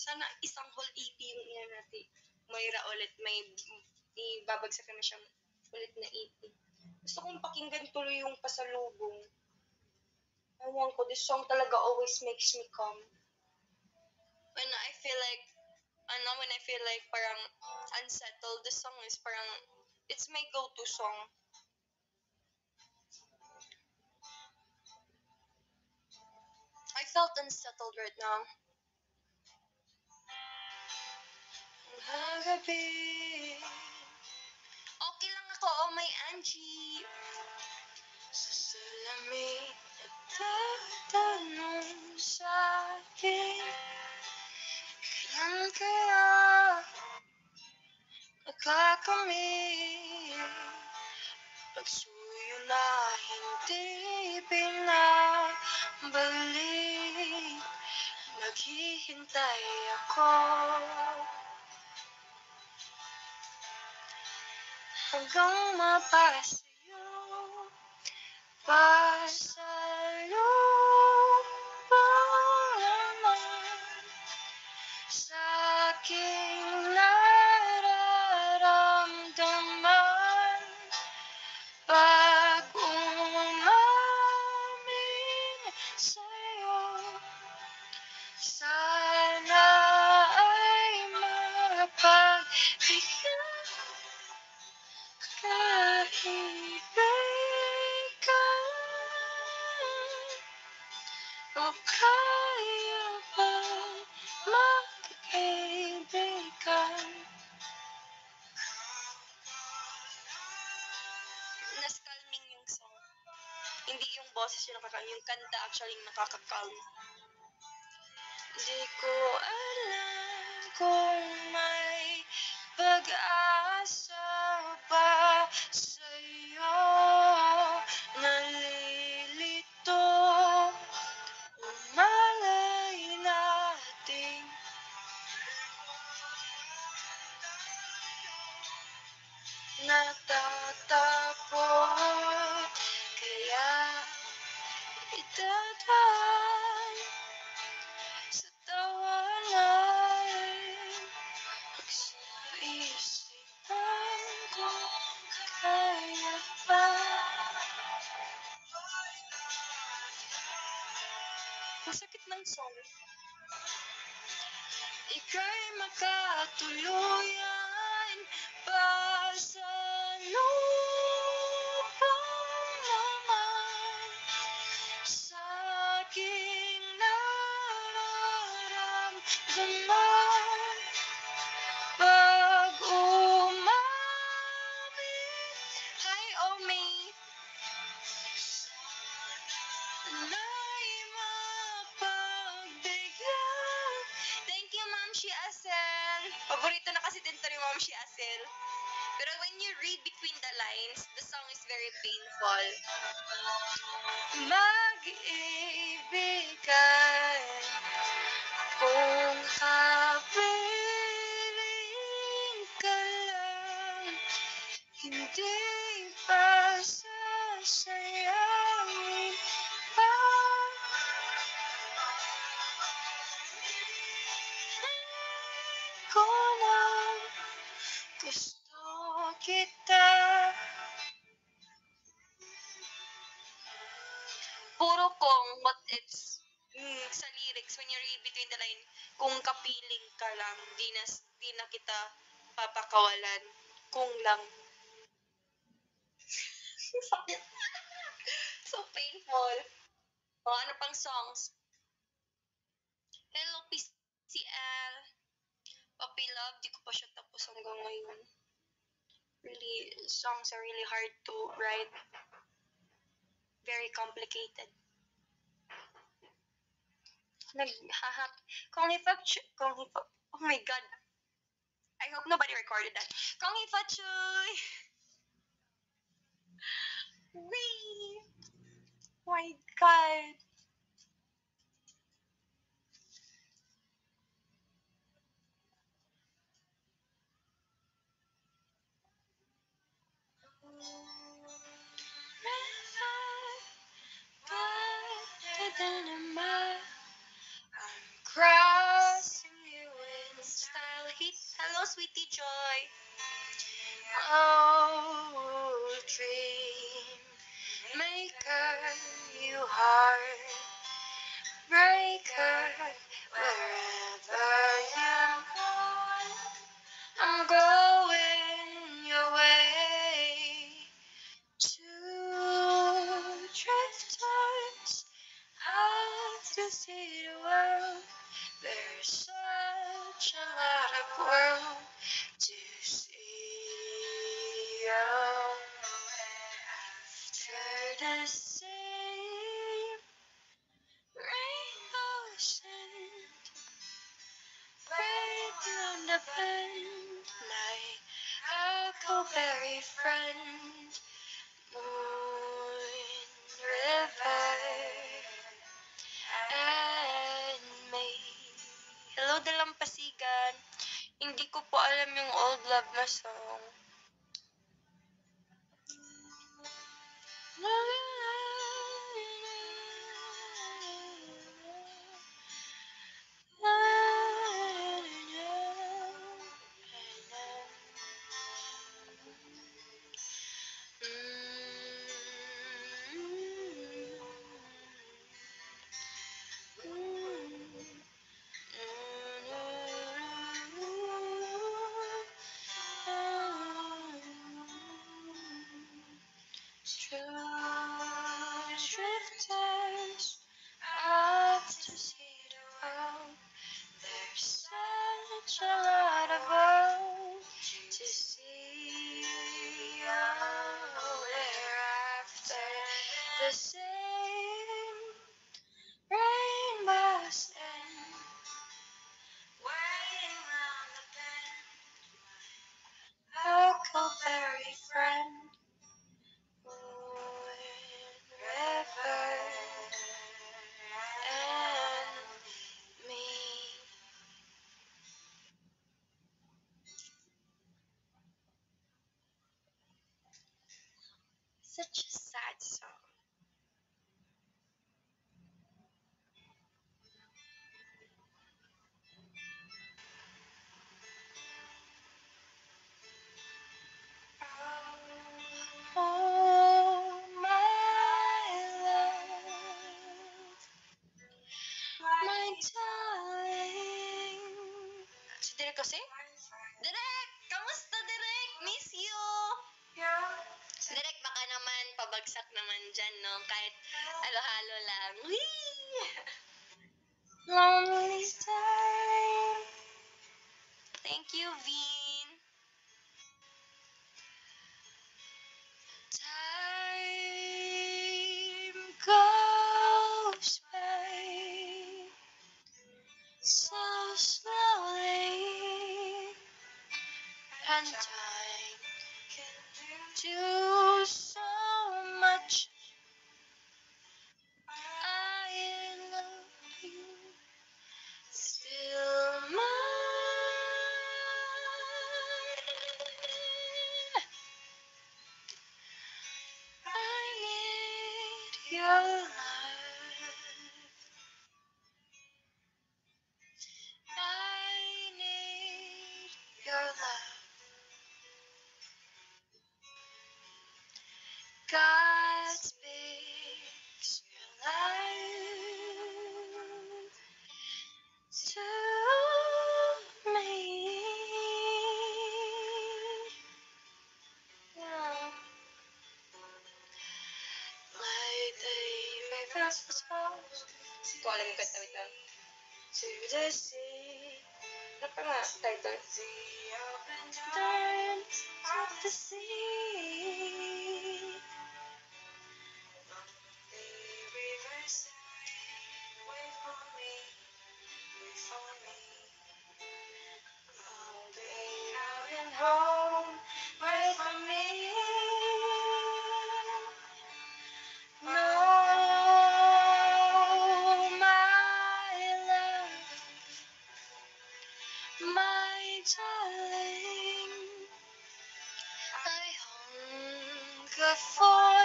Sana isang whole EP yung iyan natin. Moira ulit, may ibabagsak na siyang ulit na EP. Gusto kong pakinggan tuloy yung Pasalubong. Ewan ko, this song talaga always makes me calm. When I feel like parang unsettled, this song is parang, it's my go-to song. I felt unsettled right now. Magabi. Okay lang ako, oh my Angie. Sa salamin at tatanong sa'kin, kaya nagkakamit pagsuyo na hindi pinabalik. Naghihintay ako hanggang mapasayo. Pasalubong naman sa'king nararamdaman pag umamin sa'yo. Sana ay mapagbigyan kaibigan. O kaya bang magkaibigan? Mas calming yung song. Hindi yung boses yung nakaka-calm, yung kanta actually yung nakaka-calm. Di ko alam kung may pag-asa pa sa'yo. Nalilito, malay nating natatapos. Kaya itadaan sa tawanan. Pagsaisipan ko, kaya ba? Ang sakit ng song. Ika'y makatuluyan, pasalubong naman sa'king nararamdaman pag umamin. Hi, Omi! Sana'y mapagbigyan. Thank you, Ma'am Shi Asel. Paborito na kasi din to ni Ma'am Shi Asel. Pero when you read between the lines, the song is very painful. Mag-ibigan kung kapiling ka lang, hindi pa sasayangin pa. Ko lang gusto kita. Puro kong what ifs sa lyrics when you read between the line, kung kapiling ka lang, di na kita papakawalan. Kung lang. Sakit. So painful. O, ano pang songs? Hello, PCL. Puppy Love, di ko pa siya tapos hanggang ngayon. Really, songs are really hard to write. Very complicated. Oh my God. I hope nobody recorded that. Kong Ifachoy! Wee! My God. I'm crossing you joy. Oh, dream maker, you heartbreaker, wherever you go, I'm going your way. Two drifters out to see the world. There's such a lot of world to see. Oh, after the same rainbow scent, right on the bend, my huckleberry friend, moon, river, and me. Hello, Dalampasigan. Hindi ko po alam yung old love na song. True drifters out to see the world. There's such a lot of world to see. Oh, we're after the same rainbow's end, waiting round the bend. Huckleberry friend, moon, river, and me. Such a sad song. Oh, my love, my darling. Si Derek kasi? Derek! Kamusta, Derek? Miss you! Derek, baka naman pabagsak naman dyan, no? Kahit halo-halo lang. Whee! Lonely time. Thank you, Vin. Time goes by so slowly, and time can do so much. I love you, still mine. I need your love. I need your love. God speaks your life to me. Yeah. Like the river's sparks. Hindi ko alam yung kanta, wait lang. To the sea. Ano pa nga title? The open dance of the sea. The riverside, wait for me, wait for me. I'll be coming home, wait for me. No, my love, my darling, I hunger for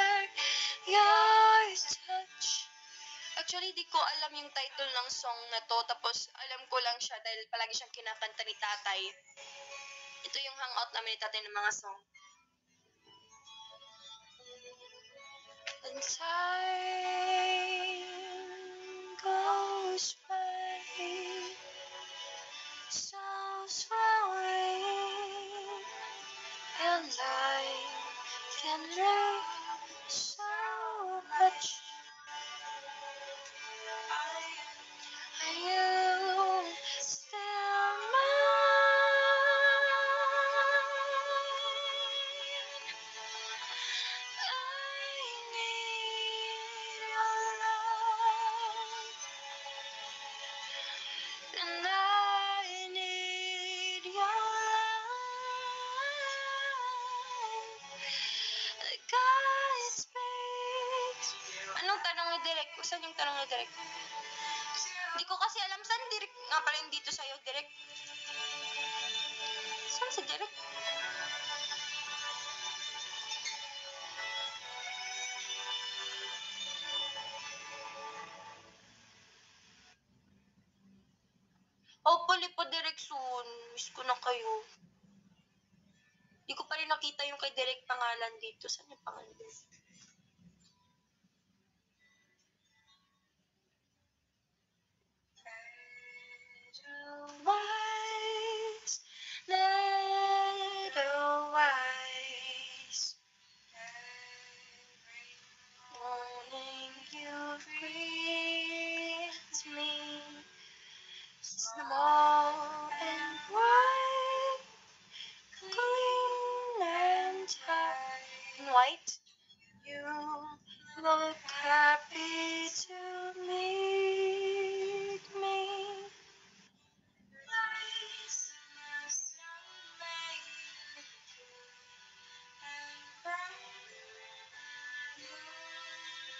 your touch. Actually, di ko alam yung title ng song na to. Tapos, alam ko lang siya dahil palagi siyang kinakanta ni tatay. Ito yung hangout namin ni tatay ng mga song. And time goes by so slowly, and life can learn so much. Are you still mine? I need your love, and I need your love. The God speaks. Anong tanong ni Direk? Saan yung tanong ni Direk? Hindi ko kasi alam saan Direk nga pala yung dito sa'yo, Direk. Saan si Direk? Hopefully po, Direk, soon. Miss ko na kayo. Hindi ko pa rin nakita yung kay Direk pangalan dito. Saan yung pangalan? Wise, little wise. Morning you greet me, small and white, clean and white. You look happy to meet me.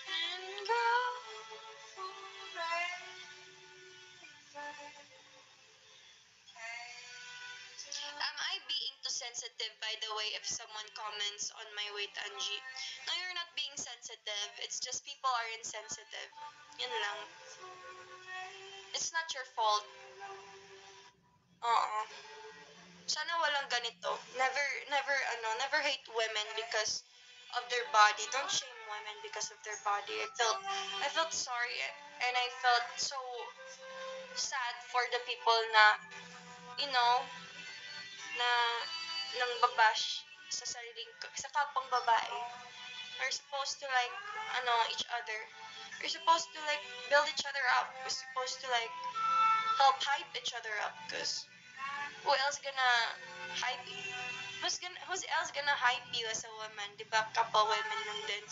And go forever. Am I being too sensitive, by the way, if someone comments on my weight, Angie? No, you're not being sensitive. It's just people are insensitive. Yun lang. It's not your fault. Oo. Sana walang ganito. Never hate women because of their body. Don't shame women because of their body. I felt sorry and I felt so sad for the people na, you know, na nang babash sa sa kapang babae. We're supposed to like, each other. We're supposed to like build each other up. We're supposed to like help hype each other up, because who else gonna hype you? Who's else gonna hype you as a woman? Di ba? Kapwa women lang din.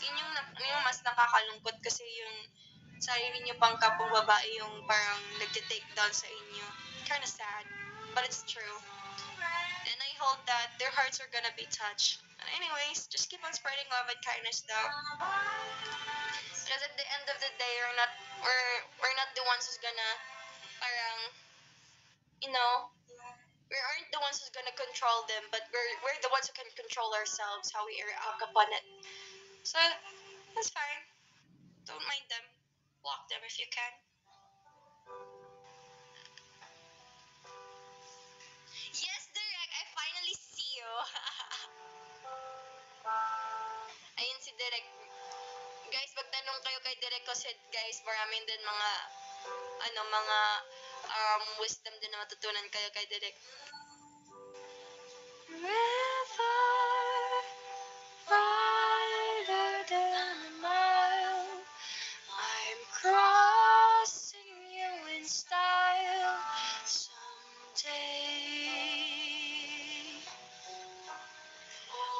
Yun yung mas nakakalungkot kasi yung sarili niyo pang kapong babae yung parang nagte-take down sa inyo. Kinda sad, but it's true. And I hope that their hearts are gonna be touched. And anyways, just keep on spreading love and kindness though. Because at the end of the day, we're not the ones who's gonna parang, we aren't the ones who's gonna control them, but we're the ones who can control ourselves, how we react upon it. So that's fine. Don't mind them. Block them if you can. Yes, Direk, I finally see you. Ayun si Direk. Guys, magtanong kayo kay Direk kasi guys, maraming din mga wisdom din na matutunan kayo kay Direk. River wider than a mile, I'm crossing you in style someday.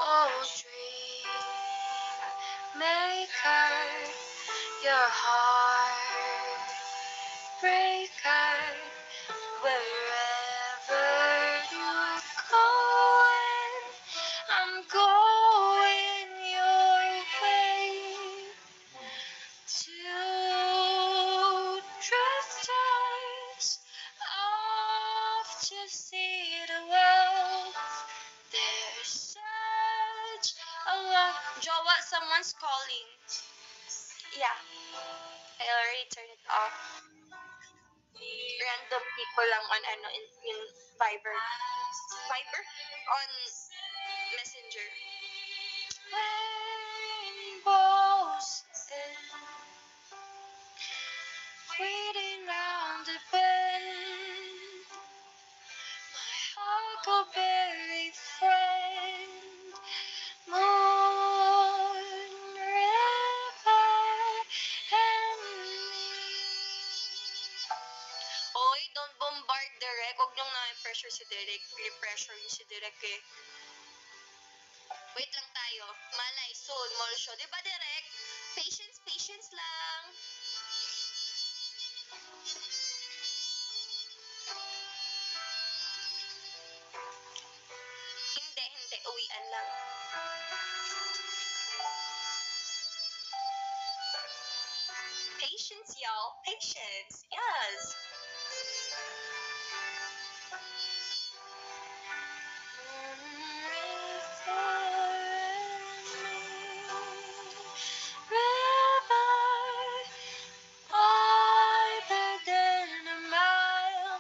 Oh, dream maker, your heart breaker, wherever you're going, I'm going your way. Two drifters off to see the world. There's such a long... Jowa, someone's calling. Yeah, I already turned it off. Random people lang on in Viber. Viber? On Messenger. Rainbows waiting round the bend. My huckleberry friend. Moon, river, and me. Oy, don't bombard Derek. Huwag niyong na-pressure si Derek. Pressure niyo si Derek eh. Wait lang tayo. Malay, soon, mall show. Diba, Derek? Patience, patience lang. Hindi. Uwian lang. Patience, y'all. Patience. Yes. Farther than a mile,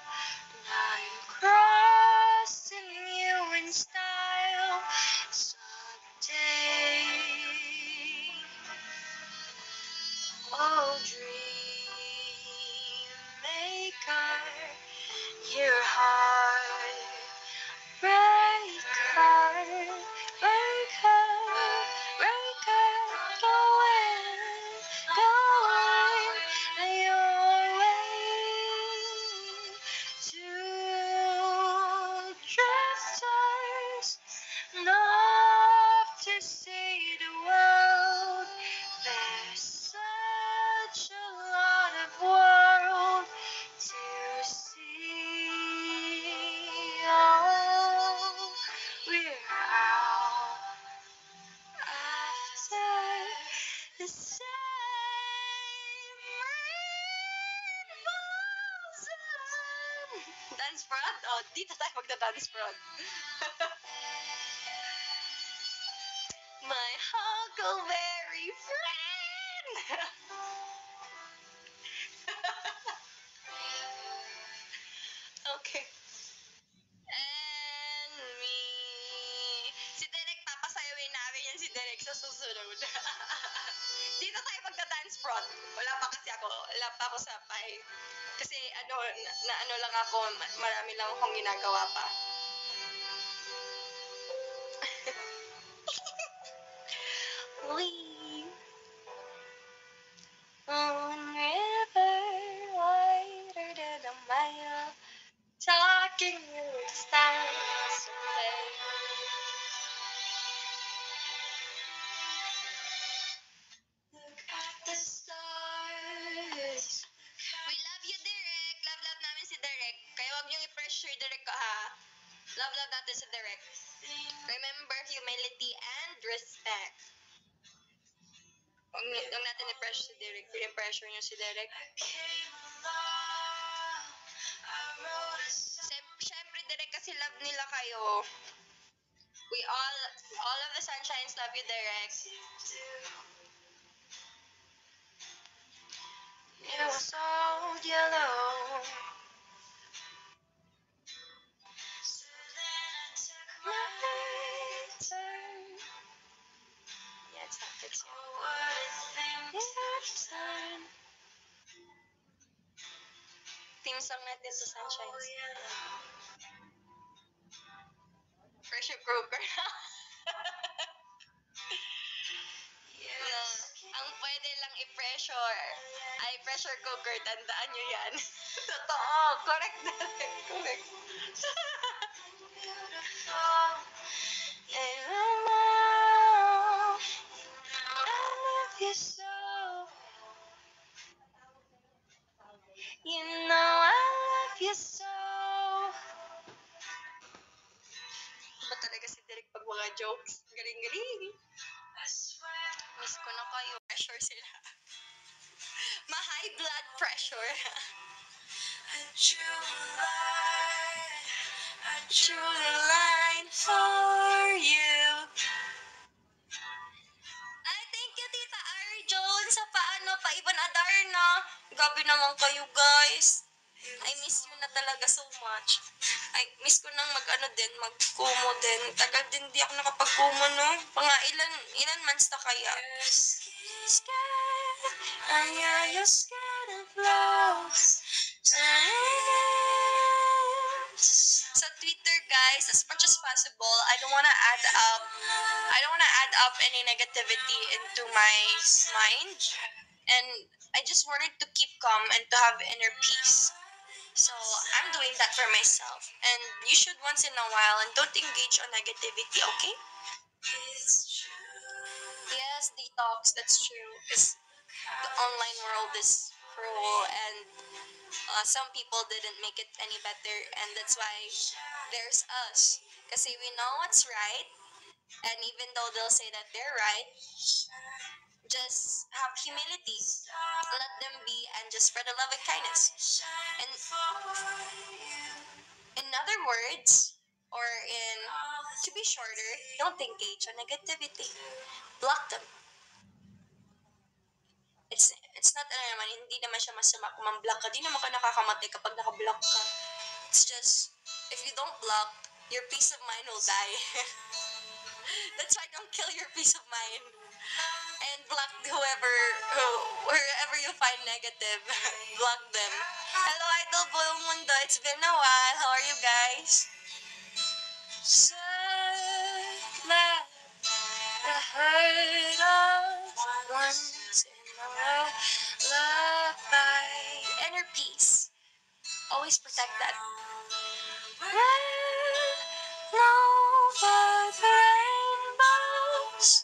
I'm crossing you in style. Someday, oh dream maker, your heart breaker, breaker, breaker, going your way to drifters, enough to see the world. There's such a lot of world to see. Oh, we're out after the same rainbows. Dance front? Oh, dito tayo magda-dance front. My huckleberry friend. Okay. And me. Si Derek, papasayawin namin yan si Derek sa susunod. Dito tayo magda-dance front. Wala pa kasi ako. Wala pa ako sa pay. Kasi ano lang ako, marami lang akong ginagawa pa. We Moon River, wider than a mile, talking with the stars someday. Look at the stars. We love you, Derek. Love namin si Derek. Kaya wag niyong i-pressure Derek ko, ha? Love natin si Derek. Remember humility and respect. Huwag natin i-pressure si Derek. I-pressure niyo si Derek. Siyempre, Derek, kasi love nila kayo. We all of the sunshines love you, Derek. It was so yellow. So then I took my turn. Yeah, it's you. Oh, what a thing to turn. Theme song natin sa Sunshines. Pressure cooker. Yes. Ang pwede lang i-pressure ay pressure cooker. Tandaan nyo yan. Totoo. Correct na rin. Correct. And I love you so. You know I love you so. Ba talaga si Derek pag mga jokes? Galing-galing. Miss ko na kayo. Pressure sila. Ma-high blood pressure. A true line for you. Ay, thank you, Tita Ari Jones, sa paano, pa Ivan Adarna. Gabi naman kayo, guys. I miss you na talaga so much. Ay, miss ko nang mag-kumo din. Tagal din di ako nakapag-kumo, no? Ilan months na kaya? Sa Twitter, guys, as much as possible, I don't wanna add up any negativity into my mind. And I just wanted to keep calm and to have inner peace. So I'm doing that for myself. And you should once in a while and don't engage on negativity, okay? Yes, detox, that's true. Because the online world is cruel and some people didn't make it any better, and that's why there's us. Kasi we know what's right, and even though they'll say that they're right, just have humility. Let them be and just spread the love and kindness. And in other words, or in to be shorter, don't engage on negativity. Block them. It's not naman, hindi naman siya masama kung man-block ka. Di naman ka nakakamatay kapag naka-block ka. It's just, if you don't block, your peace of mind will die. That's why don't kill your peace of mind. And block wherever you find negative, block them. Hello, Idol Buong Mundo. It's been a while. How are you guys? Let the hurt of once in a lullaby. Inner peace. Always protect that. Over the rainbows,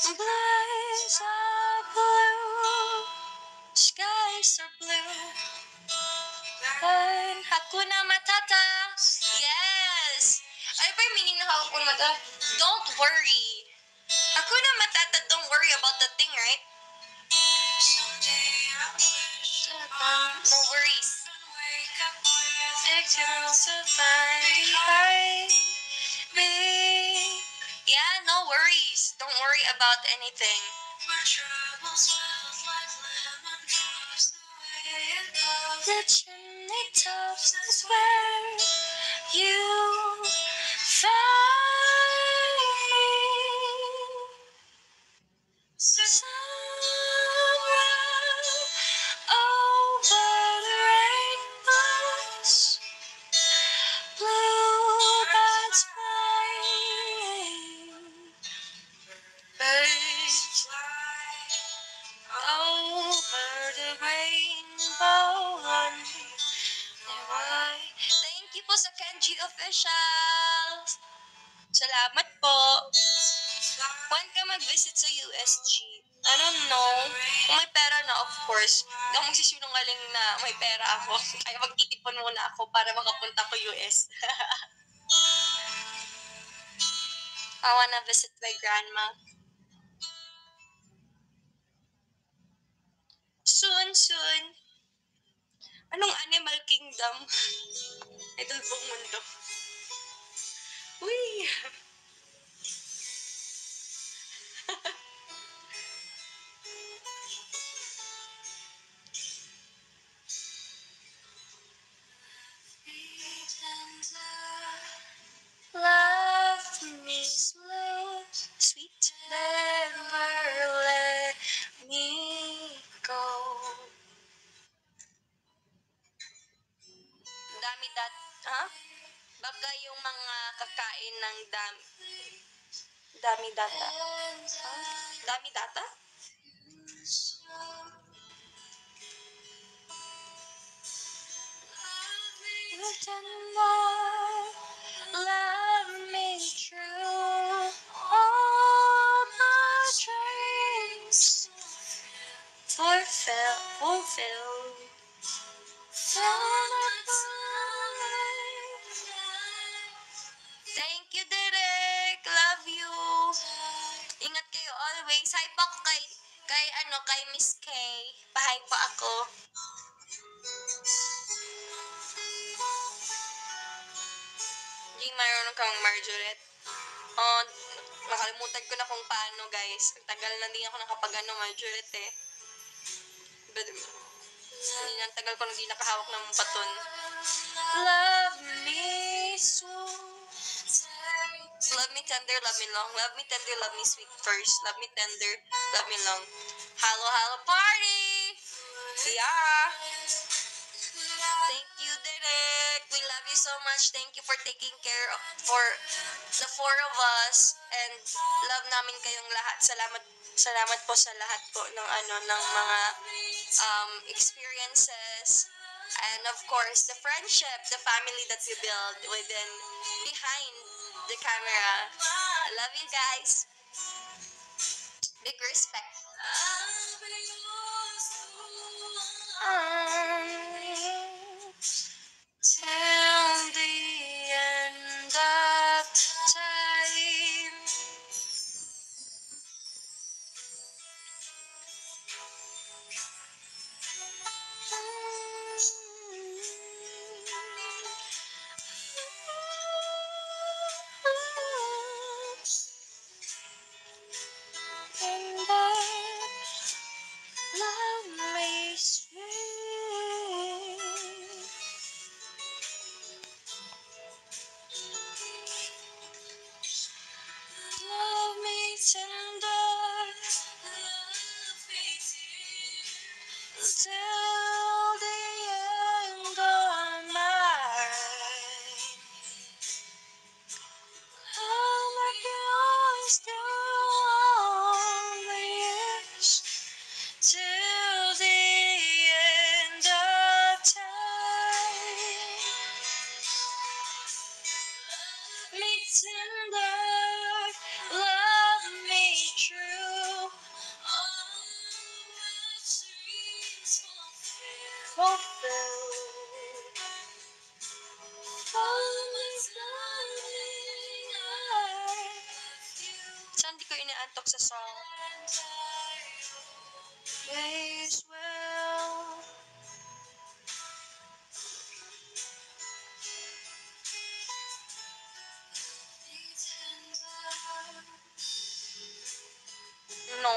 blues are blue, skies are blue. And Hakuna Matata. Yes. Ano pa yung meaning ng Hakuna Matata? Don't worry. Hakuna Matata, don't worry about the thing, right? No worries. Yeah, no worries. Don't worry about anything. The chimney tops is where you find me. Somewhere over the rainbows, bluebirds flying, birds fly over the rainbow. Thank you po sa Kenji Official. Salamat po. When ka mag-visit sa USG? I don't know. Kung may pera na, of course. Hindi ako magsisinungaling na may pera ako. Kaya magtitipon muna ako para makapunta ko US. I wanna visit my grandma. Soon. Anong Animal Kingdom? Idol Buong Mundo. Uy! Love me slow, sweet, never let me go. Ha? Baka yung mga kakain ng dami data. Dami data? Love me true, all my dreams fulfill. Thank you, Derek. Love you. Ingat kayo always. Hi pa ako kay Miss K. Pahay pa ako. Hindi mayroon kang Marjoret. Oh, nakalimutan ko na kung paano, guys. Ang tagal na din ako Marjoret eh. But, ang tagal ko na di nakahawak ng baton. Love me so. Love me tender, love me long. Love me tender, love me sweet first. Love me tender, love me long. Halo, halo, party! Yeah. Thank you, Derek. We love you so much. Thank you for taking care of, for the four of us. And love namin kayong lahat. Salamat po sa lahat po ng mga experiences. And of course, the friendship, the family that we build behind the camera. I love you guys. Big respect. Till the end of time. And love me sweet. Love me tender. Love me dear. Till the end of mine. I'll make you always do all the years. Till the end of time. Love me tender, love me true. All my dreams fulfilled. All my darling, I love you. Saan di ko inaantok sa song? Ways well. No.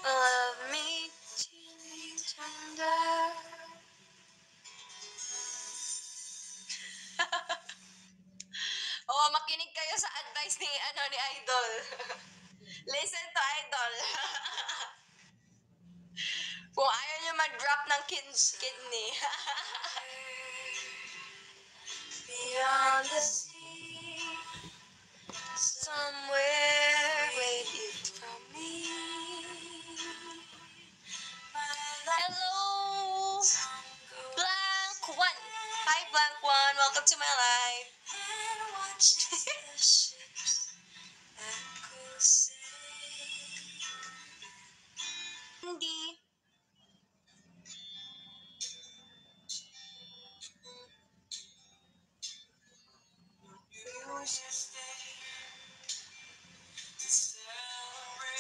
Love me tender. Oh, makinig kayo sa advice ni Idol. Listen to Idol. Kung ayaw nyo mag-drop ng kidney. Beyond the sea, somewhere waiting for me. Hello, Blank One. Hi, Blank One. Welcome to my life. Hindi.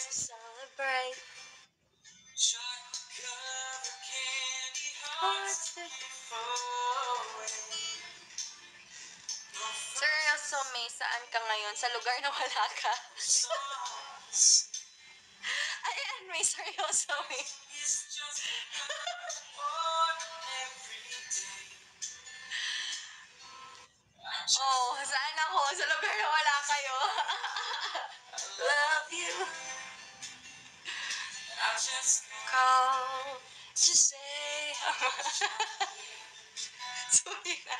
Celebrate. Hearts that Seryoso, May, saan ka ngayon? Sa lugar na wala ka? Ayan, May, seryoso, May. Oh, saan ako? Sa lugar na wala kayo. Love you. I just call to say sorry na.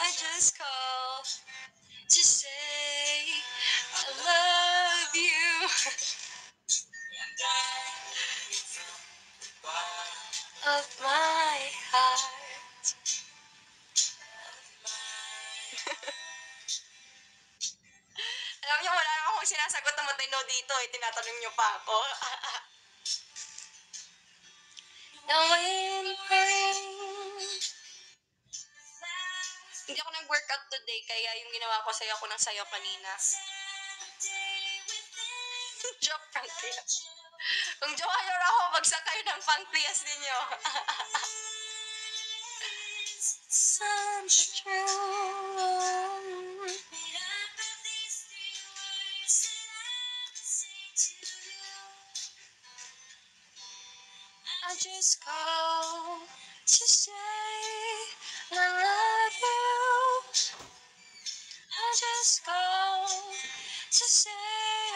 I just call to say I love you. Of my heart. Alam niyo, wala naman akong sinasagot na matino dito eh. Tinatanong niyo pa ako. The wind rains. Hindi ako nag-workout today, kaya yung ginawa ko, sayo ko ng sayo kanina. Joke, Franklias. Kung joke kayo ako, bagsak kayo ng Franklias ninyo. Such true. just call to say I love you. I just call to say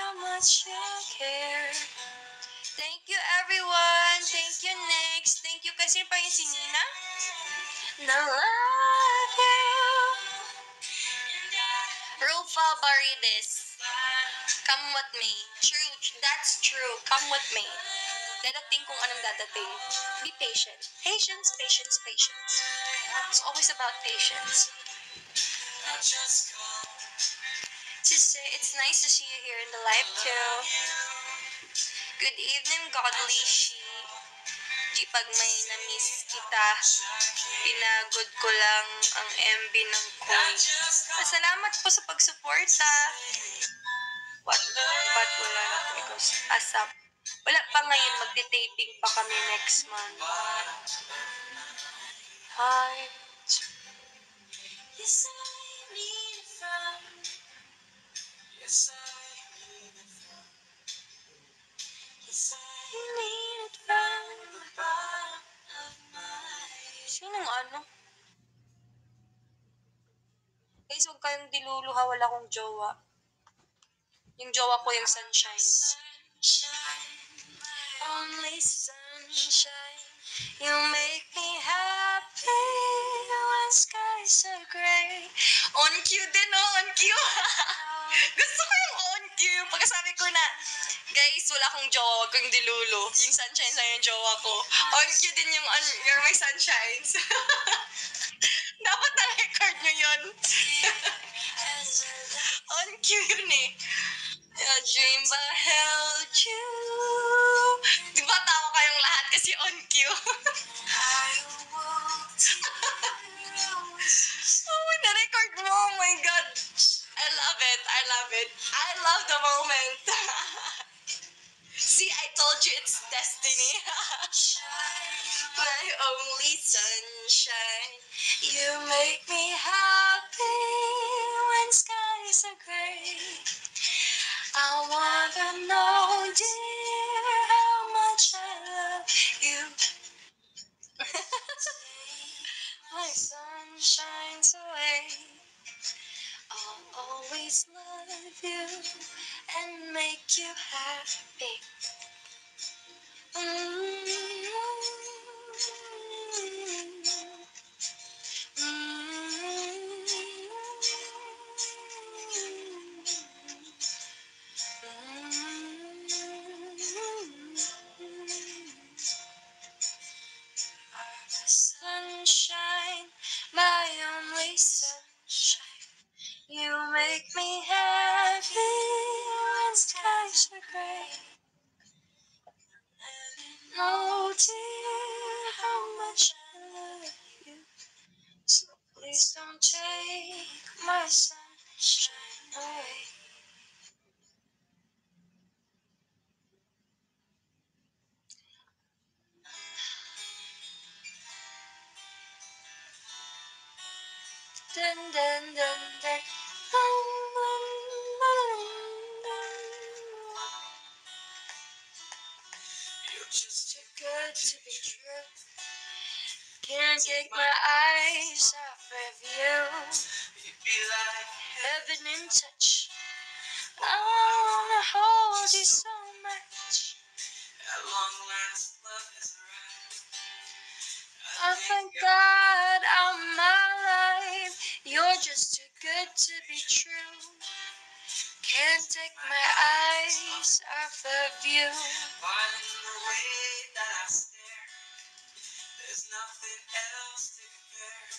how much I care. Thank you, everyone. Thank you, Next. Thank you kasi pa yung si Nina. I love you. Rufa Barides. Come with me. True. That's true. Come with me. Dadating kung anong dadating. Be patient. Patience, patience, patience. It's always about patience. Just say, it's nice to see you here in the live too. Good evening, godly she. Di pag may na-miss kita, pinagod ko lang ang MB ng Koy. Salamat po sa pagsuporta. Ba't wala na po ikaw? Asap. Wala pa ngayon, magti-taping pa kami next month. Heart. Yes, I need it from. Yes, I need it from. Yes, I need it from the bottom of my. Sinong ano? Guys, huwag kayong diluluha, wala akong jowa. Yung jowa ko yung Sunshine. Only sunshine, you make me happy when skies are gray. On cue din, oh, on cue. Gusto ko yung on cue. Yung pagkasabi ko na, guys, wala akong jowa, huwag kang dilulo. Yung Sunshine na yung jowa ko. On cue din yung You're My Sunshines. Dapat na-record nyo yun. On cue yun eh. A dream I held you. Di ba tawa kayong lahat kasi on cue? Oh, na-record mo. Oh my God. I love it. I love it. I love the moment. See, I told you it's destiny. My only sunshine. You make me happy when skies are gray. I wanna know, dear, how much I love you. My sun shines away. I'll always love you and make you happy. Sunshine, my only sunshine. You make me happy when skies are gray. No, dear, how much I love you. So please don't take my sunshine away. Dun, dun, dun, dun. You're just too good to be true. Can't take my eyes off of you. You'd be like heaven in touch. I wanna hold you so much. At long last, love has arrived. I thank God I'm alive. You're just too good to be true. Can't take my eyes off of you. But in the way that I stare, there's nothing else to compare.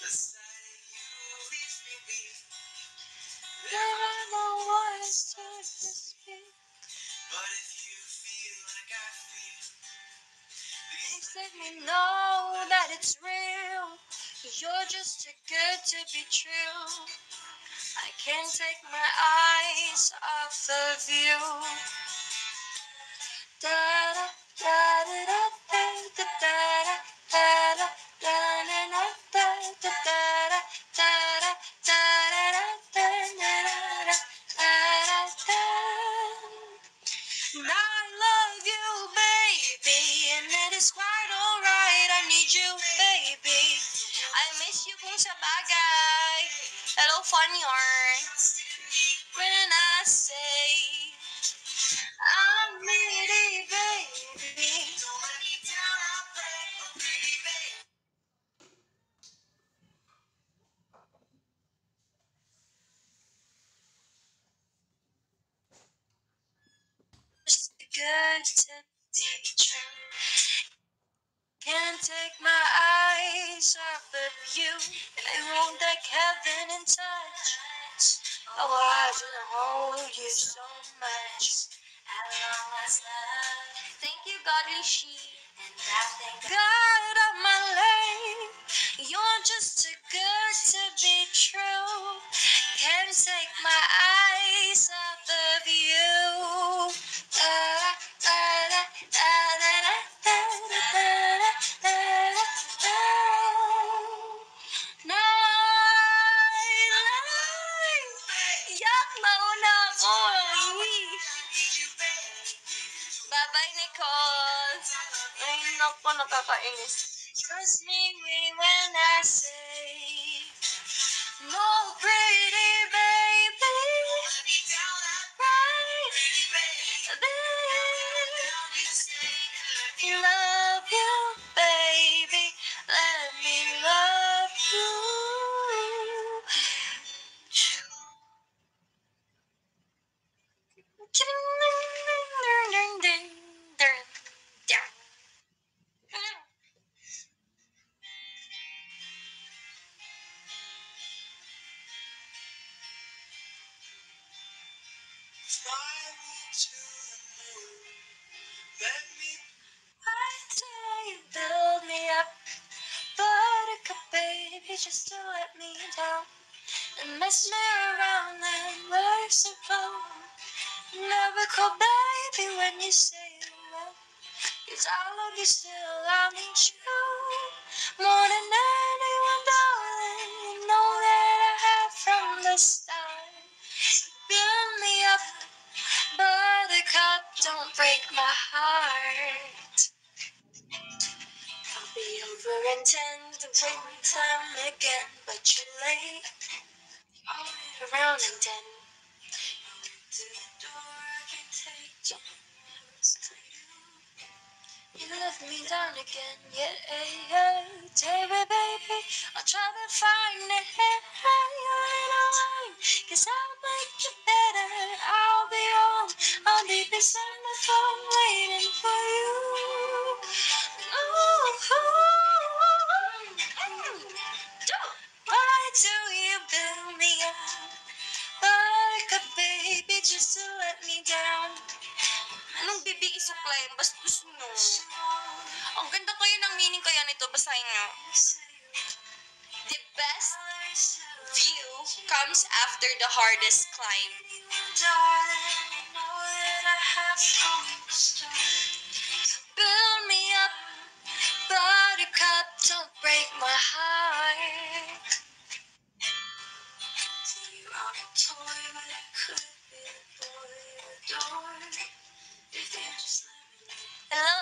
The sight of you leaves me weak. There are no words to speak. But if you feel like I feel, please let me know that it's real. You're just too good to be true. I can't take my eyes off of you. Da da da da da da da da da da da da da da da I love you, baby, is quite alright. I need you, baby. I miss you kung sa bagay. Hello, fun yarns. When I say I'm needy, baby. Don't let me down, I'll pray for pretty baby. Just good to be true. Can't take my eyes off of you. I won't like heaven and touch. Oh, I just hold you so much. At long last love. Thank you, Godly She. And I thank God of my life. You're just too good to be true. Can't take my eyes off of you. Yak mauna ako. Bye-bye, Nicole. Ay, naku, nakakainis. Trust me when I say no, pretty baby. Right there. Love you, baby. Let me love you. Fly me to the moon. Let me. I tell you, build me up, buttercup baby, just to let me down and mess me around and merciful. Never call baby when you say you love, 'cause I love you still, I need you more than anyone, darling. You know that I have from the start. Build me up, buttercup, don't break my heart. I'll be over in 10 to take my time again, but you're late. I'll wait around in 10. To the door, I can take you. You left me down again, yeah, yeah. Take me, baby, I'll try to find it. You're in 'cause I'll make you better. I'll be home, I'll be beside the phone waiting for you. Why do you build me up like a baby just to let me down? Anong bibi isuklay? Bastos mo. Ang ganda kayo ng meaning kaya nito. Basahin nyo. The best view comes after the hardest climb. Build me up, buttercup, don't break my heart. You are a toy, but I could be the boy you adore. If you just let me know. Hello,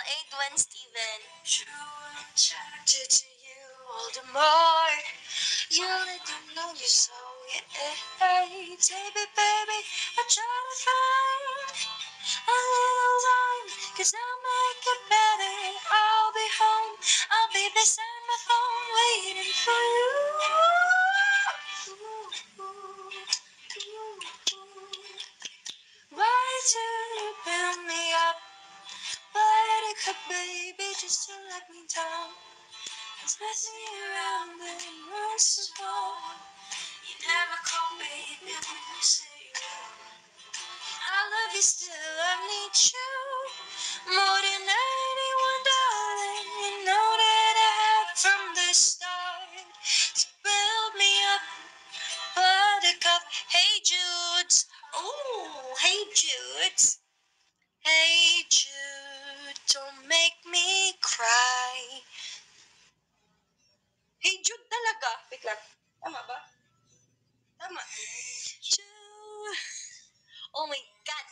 8-1 Steven. True, I'm attracted to you all the more. You let them know you're so, yeah. Baby, baby, I try to find a little time, 'cause I'll make it better. I'll be home, I'll be beside my phone waiting for you. Why do you build me up like a baby just to let me down? It's messing me around and merciful. You never call baby when you say you love. I love you still, I need you more than anyone, darling. You know that I have from the start. So build me up, buttercup. Hey, Jude. Oh, hey, Jude. Hey, Jude, don't make me cry. Hey, Jude talaga. Wait lang. Tama ba? Tama. Jude. Oh my God.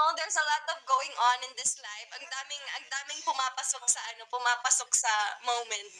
mo, there's a lot of going on in this life. Ang daming pumapasok sa moment.